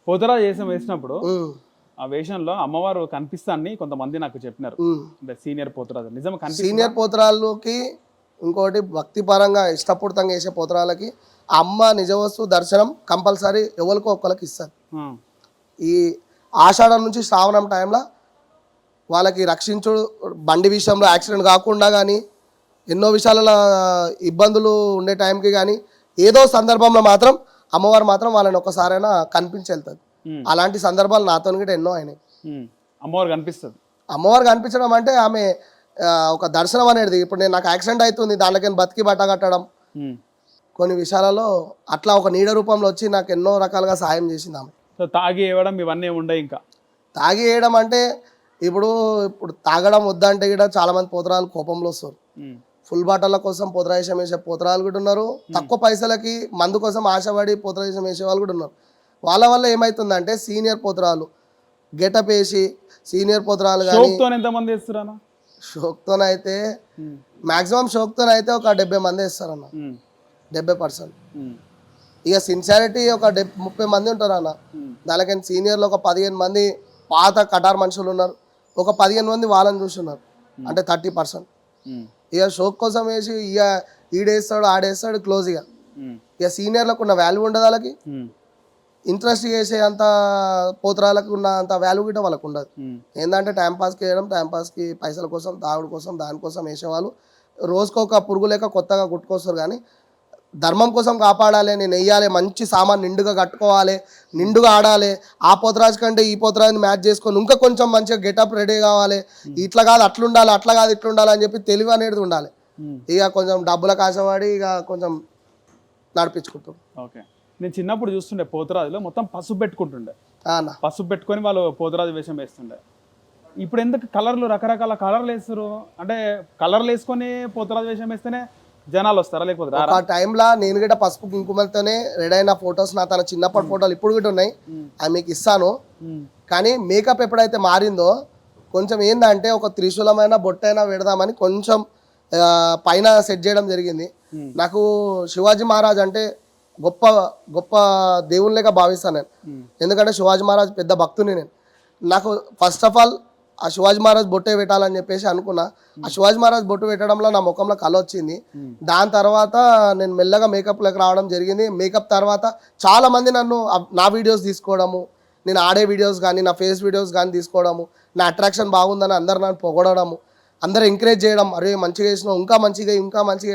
పోతరా వేషం వేసినప్పుడు ఆ వేషంలో అమ్మవారు కనిపిస్తాన్ని కొంతమంది నాకు చెప్పినారు. అంటే సీనియర్ పోతరాజు నిజంగా కనిపిస్తుంది. సీనియర్ పోతరాళ్ళకి ఇంకోటి భక్తి పరంగా ఇష్టపూర్తంగా వేసే పోతరాలకి అమ్మ నిజ వస్తువు దర్శనం కంపల్సరీ ఎవరికో ఒక్కరికి ఇస్తారు. ఈ ఆషాఢం నుంచి శ్రావణం టైంలో వాళ్ళకి రక్షించుడు బండి విషయంలో యాక్సిడెంట్ కాకుండా కానీ ఎన్నో విషయాలలో ఇబ్బందులు ఉండే టైంకి కానీ ఏదో సందర్భంలో మాత్రం అమ్మవారు మాత్రం వాళ్ళని ఒక్కసారైనా కనిపించి వెళ్తుంది. అలాంటి సందర్భాలు నాతో కూడా ఎన్నో అయినాయి. అమ్మవారు కనిపిస్తుంది. అమ్మవారు కనిపించడం అంటే ఆమె ఒక దర్శనం అనేది. ఇప్పుడు నేను నాకు యాక్సిడెంట్ అవుతుంది, దాంట్లోకి బతికి బట్ట కట్టడం కొన్ని విషయాలలో అట్లా ఒక నీడ రూపంలో వచ్చి నాకు ఎన్నో రకాలుగా సాయం చేసింది ఆమె. తాగి వేయడం ఇవన్నీ ఉండే. ఇంకా తాగి వేయడం అంటే ఇప్పుడు తాగడం వద్దంటే కూడా చాలా మంది పోతరాలు కోపంలో వస్తారు. ఫుల్ బాటల కోసం పోతరావేశం వేసే పోతరాలు కూడా ఉన్నారు. తక్కువ పైసలకి మందు కోసం ఆశపడి పోతరావేశం వేసే వాళ్ళు కూడా ఉన్నారు. వాళ్ళ వల్ల ఏమవుతుందంటే సీనియర్ పోతరాలు గెటప్ వేసి సీనియర్ పోతరాలు కానీ షోక్తోనైతే మ్యాక్సిమం షోక్తోనైతే ఒక 70 మంది వేస్తారన్న. 70%. ఇక సిన్సియారిటీ ఒక 30 మంది ఉంటారు అన్న. దానికని సీనియర్లు ఒక 15 మంది పాత కటార్ మనుషులు ఉన్నారు. ఒక 15 మంది వాళ్ళని చూస్తున్నారు. అంటే 30%. ఇక షోక్ కోసం వేసి ఇక ఈడేస్తాడు ఆడేస్తాడు క్లోజ్. ఇక సీనియర్లకు ఉన్న వాల్యూ ఉండదు. వాళ్ళకి ఇంట్రెస్ట్ చేసే అంత పోతరాలకు ఉన్న అంత వాల్యూ గిట్ట వాళ్ళకు ఉండదు. ఏంటంటే టైంపాస్కి వేయడం, టైంపాస్కి పైసల కోసం తాగుడు కోసం దానికోసం వేసేవాళ్ళు రోజుకొక పురుగు లేక కొత్తగా కుట్టుకొస్తారు. కానీ ధర్మం కోసం కాపాడాలి, నేను వెయ్యాలి, మంచి సామాన్ నిండుగా కట్టుకోవాలి, నిండుగా ఆడాలి, ఆ పోతరాజు కంటే ఈ పోతరాజుని మ్యాచ్ చేసుకొని ఇంకా కొంచెం మంచిగా గెటప్ రెడీ కావాలి, ఇట్లా కాదు అట్లుండాలి, అట్లా కాదు ఇట్లుండాలి అని చెప్పి తెలివి అనేది ఉండాలి. ఇక కొంచెం డబ్బులకు ఆశపడి ఇక కొంచెం నడిపించుకుంటాం. ఓకే. నేను చిన్నప్పుడు చూస్తుండే పోతరాజులో మొత్తం పసుపు పెట్టుకుంటుండే. పసుపు పెట్టుకొని వాళ్ళు పోతరాజు వేషం వేస్తుండే. ఇప్పుడు ఎందుకు కలర్లు రకరకాల కలర్లు వేస్తారు? అంటే కలర్లు వేసుకొని పోతరాజు వేషం వేస్తేనే జనాలు వస్తారా లేకపోతే? ఆ టైంలో నేను కూడా పసుపు కుంకుమలతోనే రెడీ అయిన ఫొటోస్ నా తన చిన్నప్పటి ఫోటోలు ఇప్పుడు కూడా ఉన్నాయి, అవి మీకు ఇస్తాను. కానీ మేకప్ ఎప్పుడైతే మారిందో కొంచెం ఏంటంటే ఒక త్రిశూలమైన బొట్టైనా పెడదామని కొంచెం పైన సెట్ చేయడం జరిగింది. నాకు శివాజీ మహారాజ్ అంటే గొప్ప గొప్ప దేవుళ్ళగా భావిస్తాను నేను. ఎందుకంటే శివాజీ మహారాజ్ పెద్ద భక్తుని నేను. నాకు ఫస్ట్ ఆఫ్ ఆల్ ఆ శివాజీ మహారాజ్ బొట్టే పెట్టాలని చెప్పేసి అనుకున్నా. ఆ శివాజీ మహారాజ్ బొట్టు పెట్టడంలో నా ముఖంలో కళ వచ్చింది. దాని తర్వాత నేను మెల్లగా మేకప్లోకి రావడం జరిగింది. మేకప్ తర్వాత చాలా మంది నన్ను నా వీడియోస్ తీసుకోవడము, నేను ఆడే వీడియోస్ కానీ నా ఫేస్ వీడియోస్ కానీ తీసుకోవడము, నా అట్రాక్షన్ బాగుందని అందరు నన్ను పొగడము, అందరూ ఎంకరేజ్ చేయడం, అరే మంచిగా వేసినావు, ఇంకా మంచిగా